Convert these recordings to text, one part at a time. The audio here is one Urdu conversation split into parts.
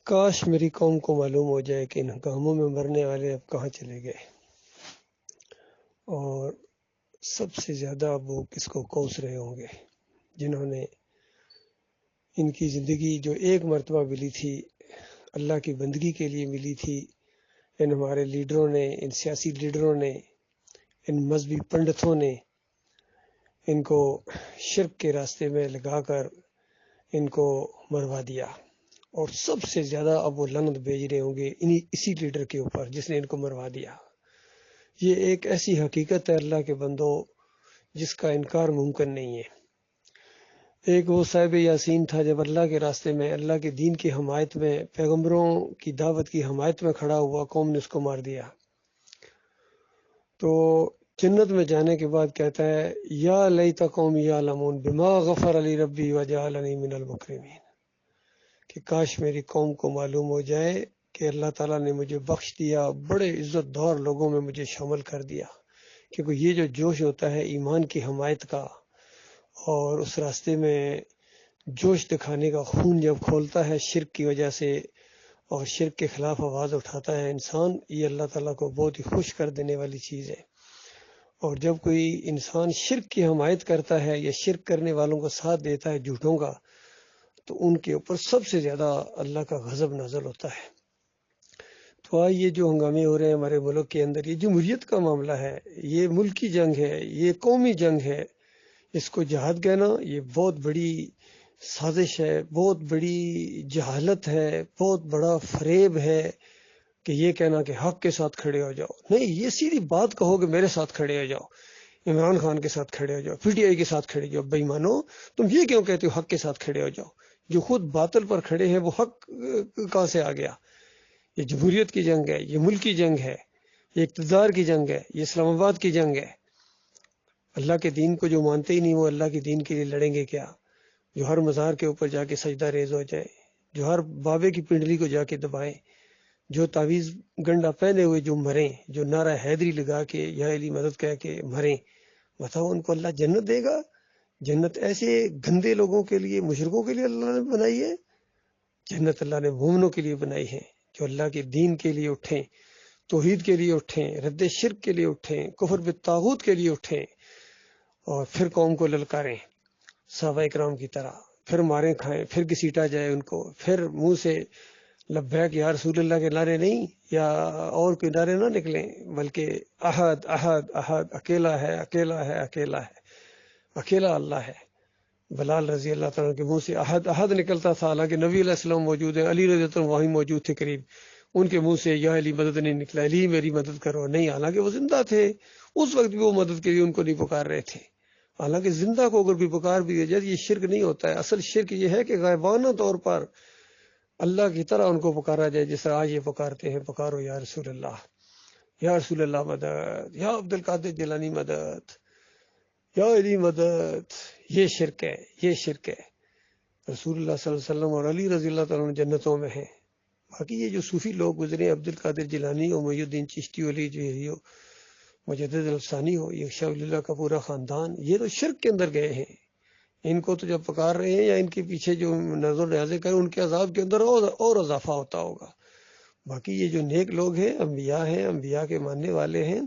کاش میری قوم کو معلوم ہو جائے کہ ان ہنگاموں میں مرنے والے اب کہاں چلے گئے، اور سب سے زیادہ اب وہ کس کو کوس رہے ہوں گے جنہوں نے ان کی زندگی جو ایک مرتبہ ملی تھی اللہ کی بندگی کے لیے ملی تھی، ان ہمارے لیڈروں نے، ان سیاسی لیڈروں نے، ان مذہبی پنڈتوں نے ان کو شرک کے راستے میں لگا کر ان کو مروا دیا، اور سب سے زیادہ اب وہ لعنت بھیج رہے ہوں گے اسی لیڈر کے اوپر جس نے ان کو مروا دیا۔ یہ ایک ایسی حقیقت ہے اللہ کے بندو جس کا انکار ممکن نہیں ہے۔ ایک وہ صاحب یاسین تھا، جب اللہ کے راستے میں، اللہ کے دین کی حمایت میں، پیغمبروں کی دعوت کی حمایت میں کھڑا ہوا، قوم نے اس کو مار دیا۔ تو جنت میں جانے کے بعد کہتا ہے یا لیت قومی یعلمون بما غفر علی ربی وجعلنی من المکرمین، کہ کاش میری قوم کو معلوم ہو جائے کہ اللہ تعالیٰ نے مجھے بخش دیا، بڑے عزت دار لوگوں میں مجھے شامل کر دیا۔ کیونکہ یہ جو جوش ہوتا ہے ایمان کی حمایت کا، اور اس راستے میں جوش دکھانے کا، خون جب کھولتا ہے شرک کی وجہ سے اور شرک کے خلاف آواز اٹھاتا ہے انسان، یہ اللہ تعالیٰ کو بہت ہی خوش کر دینے والی چیز ہے۔ اور جب کوئی انسان شرک کی حمایت کرتا ہے یا شرک کرنے والوں کا ساتھ دیتا ہے جھوٹوں کا، تو ان کے اوپر سب سے زیادہ اللہ کا غضب نازل ہوتا ہے۔ تو آج یہ جو ہنگامے ہو رہے ہیں ہمارے ملک کے اندر، یہ جمہوریت کا معاملہ ہے، یہ ملکی جنگ ہے، یہ قومی جنگ ہے، اس کو جہاد کہنا یہ بہت بڑی سازش ہے، بہت بڑی جہالت ہے، بہت بڑا فریب ہے کہ یہ کہنا کہ حق کے ساتھ کھڑے ہو جاؤ۔ نہیں، یہ سیدھی بات کہو کہ میرے ساتھ کھڑے ہو جاؤ، عمران خان کے ساتھ کھڑے ہو جاؤ، پی ٹی آئی کے ساتھ کھڑے ہو جاؤ۔ بے ایمانو، تم یہ کیوں کہتے ہو حق کے ساتھ کھڑے ہو جاؤ؟ جو خود باطل پر کھڑے ہیں وہ حق کہاں سے آ گیا؟ یہ جمہوریت کی جنگ ہے، یہ ملکی جنگ ہے، یہ اقتدار کی جنگ ہے، یہ اسلام آباد کی جنگ ہے۔ اللہ کے دین کو جو مانتے ہی نہیں وہ اللہ کے دین کے لیے لڑیں گے کیا؟ جو ہر مزار کے اوپر جا کے سجدہ ریز ہو جائے، جو ہر بابے کی پنڈلی کو جا کے دبائیں، جو تعویذ گنڈا پہنے ہوئے جو مریں، جو نعرہ حیدری لگا کے یا علی مدد کہہ کے مریں، بتاؤ ان کو اللہ جنت دے گا؟ جنت ایسے گندے لوگوں کے لیے، مشرکوں کے لیے اللہ نے بنائی ہے؟ جنت اللہ نے مومنوں کے لیے بنائی ہے، جو اللہ کے دین کے لیے اٹھیں، توحید کے لیے اٹھیں، رد شرک کے لیے اٹھیں، کفر بالطاغوت کے لیے اٹھیں، اور پھر قوم کو للکاریں صحابہ اکرام کی طرح، پھر ماریں کھائیں، پھر گھسیٹا جائے ان کو، پھر منہ سے لبیک یا رسول اللہ کے نعرے نہیں یا اور کوئی نعرے نہ نکلیں، بلکہ احد احد احد، اکیلا ہے اکیلا ہے اکیلا ہے، اکیلا اللہ ہے۔ بلال رضی اللہ تعالیٰ کے منہ سے احد احد نکلتا تھا، حالانکہ نبی علیہ السلام موجود ہیں، علی رضی اللہ عنہ وہیں موجود تھے قریب، ان کے منہ سے یا علی مدد نہیں نکلا، علی میری مدد کرو نہیں، حالانکہ وہ زندہ تھے اس وقت بھی، وہ مدد کے لیے ان کو نہیں پکار رہے تھے۔ حالانکہ زندہ کو اگر بھی پکار بھی دیا جائے یہ شرک نہیں ہوتا ہے، اصل شرک یہ ہے کہ غائبانہ طور پر اللہ کی طرح ان کو پکارا جائے، جس طرح آج یہ پکارتے ہیں، پکارو یا رسول اللہ، یا رسول اللہ مدد، یا عبد القادر جیلانی مدد، یا علی مدد۔ یہ شرک ہے، یہ شرک ہے۔ رسول اللہ صلی اللہ علیہ وسلم اور علی رضی اللہ تعالیٰ عنہ جنتوں میں ہیں۔ باقی یہ جو صوفی لوگ گزرے، عبد القادر جیلانی ہو، محی الدین چشتی ولی جو مجدد الفسانی ہو، یہ شاہ ولی اللہ کا پورا خاندان، یہ تو شرک کے اندر گئے ہیں۔ ان کو تو جب پکار رہے ہیں یا ان کے پیچھے جو نظر نیازیں کریں، ان کے عذاب کے اندر اور اضافہ ہوتا ہوگا۔ باقی یہ جو نیک لوگ ہیں، انبیاء کے ماننے والے ہیں،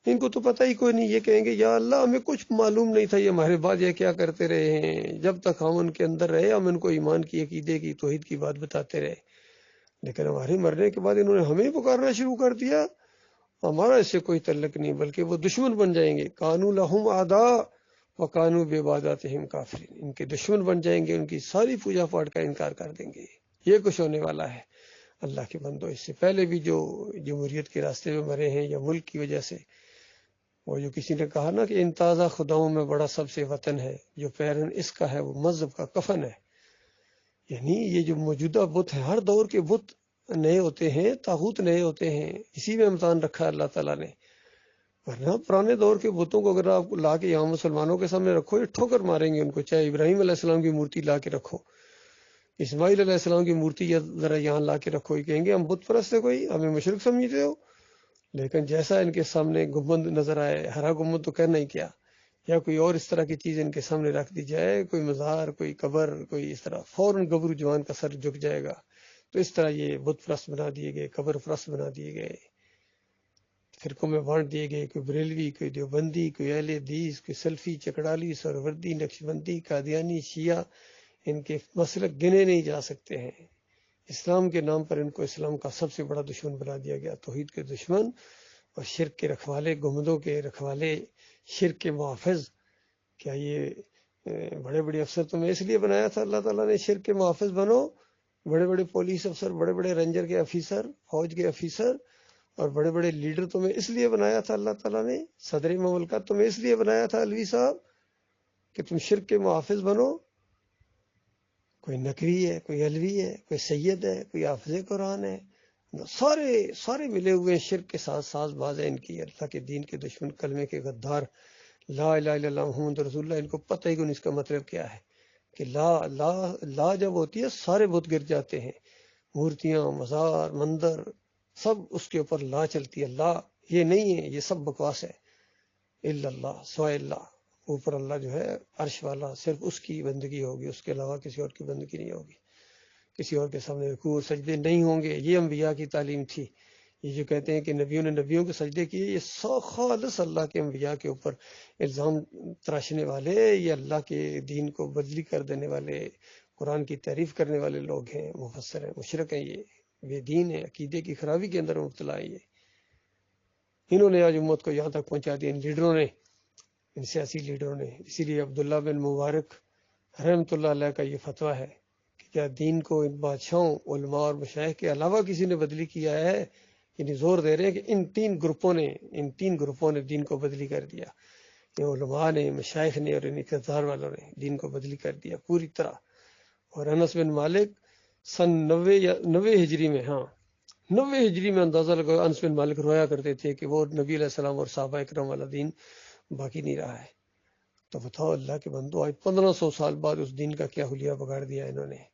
ان کو تو پتہ ہی کوئی نہیں، یہ کہیں گے یا اللہ ہمیں کچھ معلوم نہیں تھا، یہ ہمارے بعد یہ کیا کرتے رہے ہیں، جب تک ہم ان کے اندر رہے ہم ان کو ایمان کی، عقیدے کی، توحید کی بات بتاتے رہے، لیکن ہمارے مرنے کے بعد انہوں نے ہمیں پکارنا شروع کر دیا، ہمارا اس سے کوئی تعلق نہیں، بلکہ وہ دشمن بن جائیں گے۔ کانوا لہم اعداء وکانوا بعبادتہم کافرین، ان کے دشمن بن جائیں گے، ان کی ساری پوجا پاٹ کا انکار کر دیں گے۔ یہ کچھ ہونے والا ہے اللہ کے بندو۔ اس سے پہلے بھی جو جمہوریت کے راستے میں مرے ہیں یا ملک کی وجہ سے، وہ جو کسی نے کہا نا کہ ان تازہ خداؤں میں بڑا سب سے وطن ہے، جو پیرن اس کا ہے وہ مذہب کا کفن ہے۔ یعنی یہ جو موجودہ بت ہیں، ہر دور کے بت نئے ہوتے ہیں، طاغوت نئے ہوتے ہیں، اسی میں امتحان رکھا ہے اللہ تعالیٰ نے۔ ورنہ پرانے دور کے بتوں کو اگر آپ لا کے یہاں مسلمانوں کے سامنے رکھو، یہ ٹھوکر ماریں گے ان کو، چاہے ابراہیم علیہ السلام کی مورتی لا کے رکھو، اسماعیل علیہ السلام کی مورتی ذرا یہاں لا کے رکھو، یہ کہیں گے ہم بت پرست ہیں، کوئی ہمیں مشرک سمجھتے ہو۔ لیکن جیسا ان کے سامنے گنبد نظر آئے، ہرا گنبد تو کہنا ہی کیا، یا کوئی اور اس طرح کی چیز ان کے سامنے رکھ دی جائے، کوئی مزار، کوئی قبر، کوئی اس طرح، فوراً گبرو جوان کا سر جھک جائے گا۔ تو تو اس طرح یہ بت پرست بنا دیے گئے، قبر پرست بنا دیے گئے، فرقوں میں بانٹ دیے گئے، کوئی بریلوی، کوئی دیوبندی، کوئی اہل حدیث، کوئی سلفی، چکڑالی، سہروردی، نقشبندی، قادیانی، شیعہ، ان کے مسلک گنے نہیں جا سکتے ہیں۔ اسلام کے نام پر ان کو اسلام کا سب سے بڑا دشمن بنا دیا گیا، توحید کے دشمن اور شرک کے رکھوالے، گنبدوں کے رکھوالے، شرک کے محافظ۔ کیا یہ بڑے بڑے افسر تمہیں اس لیے بنایا تھا اللہ تعالیٰ نے شرک کے محافظ بنو؟ بڑے بڑے پولیس افسر، بڑے بڑے رینجر کے افیسر، فوج کے افیسر اور بڑے بڑے لیڈر تمہیں اس لیے بنایا تھا اللہ تعالیٰ نے؟ صدر مملکت تمہیں اس لیے بنایا تھا الوی صاحب کہ تم شرک کے محافظ بنو؟ کوئی نقوی ہے، کوئی علوی ہے، کوئی سید ہے، کوئی حافظ قرآن ہے، سارے ملے ہوئے ہیں شرک کے ساتھ، ساز باز ہے ان کی، اللہ کے دین کے دشمن، کلمے کے غدار، لا الہ الا اللہ محمد رسول اللہ، ان کو پتہ ہی نہیں اس کا مطلب کیا ہے کہ لا جب ہوتی ہے سارے بت گر جاتے ہیں، مورتیاں، مزار، مندر، سب اس کے اوپر لا چلتی ہے۔ لا یہ نہیں ہے، یہ سب بکواس ہے۔ الا اللہ، سوائے اللہ، اوپر اللہ جو ہے عرش والا، صرف اس کی بندگی ہوگی، اس کے علاوہ کسی اور کی بندگی نہیں ہوگی، کسی اور کے سامنے رکوع اور سجدے نہیں ہوں گے۔ یہ انبیاء کی تعلیم تھی۔ یہ جو کہتے ہیں کہ نبیوں نے نبیوں کے سجدے کیے، یہ خالص اللہ کے انبیاء کے اوپر الزام تراشنے والے، یہ اللہ کے دین کو بدلی کر دینے والے، قرآن کی تعریف کرنے والے لوگ ہیں، مفسر ہیں، مشرک ہیں، یہ بے دین ہے، عقیدے کی خرابی کے اندر مبتلا ہے۔ یہ انہوں نے آج امت کو یہاں تک پہنچا دیا، ان لیڈروں نے، ان سیاسی لیڈروں نے۔ اسی لیے عبداللہ بن مبارک رحمۃ اللہ علیہ کا یہ فتویٰ ہے کہ کیا دین کو ان بادشاہوں، علماء اور مشائخ کے علاوہ کسی نے بدلی کیا ہے؟ یعنی زور دے رہے ہیں کہ ان تین گروپوں نے دین کو بدلی کر دیا، علماء نے، مشائخ نے اور ان اقتدار والوں نے دین کو بدلی کر دیا پوری طرح۔ اور انس بن مالک سن 90 ہجری میں، 90 ہجری میں اندازہ لگا، انس بن مالک رویا کرتے تھے کہ وہ نبی علیہ السلام اور صحابہ اکرام والا دین باقی نہیں رہا ہے۔ تو بتاؤ اللہ کے بندو، آج 1500 سال بعد اس دین کا کیا حلیہ بگاڑ دیا انہوں نے۔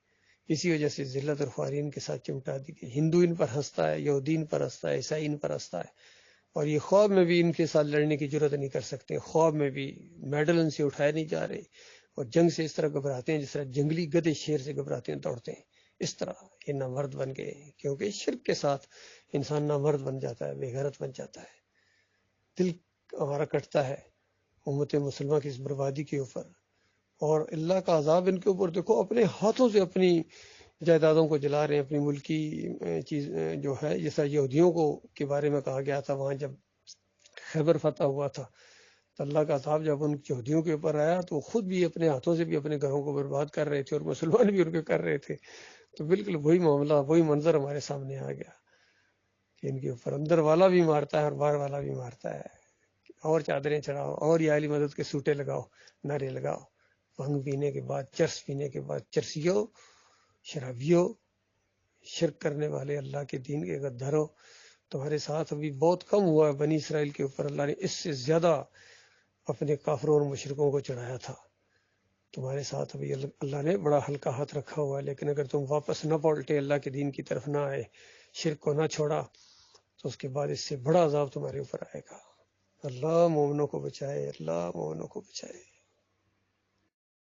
اسی وجہ سے ذلت اور خواری ان کے ساتھ چمٹا دی گئی۔ ہندو ان پر ہنستا ہے، یہودی ان پر ہنستا ہے، عیسائی ان پر ہنستا ہے، اور یہ خواب میں بھی ان کے ساتھ لڑنے کی جرت نہیں کر سکتے۔ خواب میں بھی میڈل ان سے اٹھائے نہیں جا رہے، اور جنگ سے اس طرح گھبراتے ہیں جس طرح جنگلی گدھے شیر سے گھبراتے ہیں، دوڑتے ہیں۔ اس طرح یہ نامرد بن گئے، کیونکہ شرک کے ساتھ انسان نامرد بن جاتا ہے، بے غیرت بن جاتا ہے۔ دل ہمارا کٹتا ہے امت مسلمہ کی اس بربادی کے اوپر، اور اللہ کا عذاب ان کے اوپر دیکھو، اپنے ہاتھوں سے اپنی جائیدادوں کو جلا رہے ہیں، اپنی ملکی چیز جو ہے، جیسا یہودیوں کو کے بارے میں کہا گیا تھا وہاں جب خیبر فتح ہوا تھا، تو اللہ کا عذاب جب ان یہودیوں کے اوپر آیا تو وہ خود بھی اپنے ہاتھوں سے بھی اپنے گھروں کو برباد کر رہے تھے، اور مسلمان بھی ان کے کر رہے تھے۔ تو بالکل وہی معاملہ، وہی منظر ہمارے سامنے آ گیا کہ ان کے اوپر اندر والا بھی مارتا ہے اور باہر والا بھی مارتا ہے۔ اور چادریں چڑھاؤ، اور یا علی مدد کے سوٹے لگاؤ، نعرے لگاؤ، بھنگ پینے کے بعد، چرس پینے کے بعد، چرسیوں، شرابیوں، شرک کرنے والے، اللہ کے دین کے غداروں، تمہارے ساتھ ابھی بہت کم ہوا ہے بنی اسرائیل کے اوپر، اللہ نے اس سے زیادہ اپنے کافروں اور مشرکوں کو چڑھایا تھا۔ تمہارے ساتھ ابھی اللہ نے بڑا ہلکا ہاتھ رکھا ہوا ہے، لیکن اگر تم واپس نہ پلٹے، اللہ کے دین کی طرف نہ آئے، شرک کو نہ چھوڑا، تو اس کے بعد اس سے بڑا عذاب تمہارے اوپر آئے گا۔ اللہ مومنوں کو بچائے، اللہ مومنوں کو بچائے۔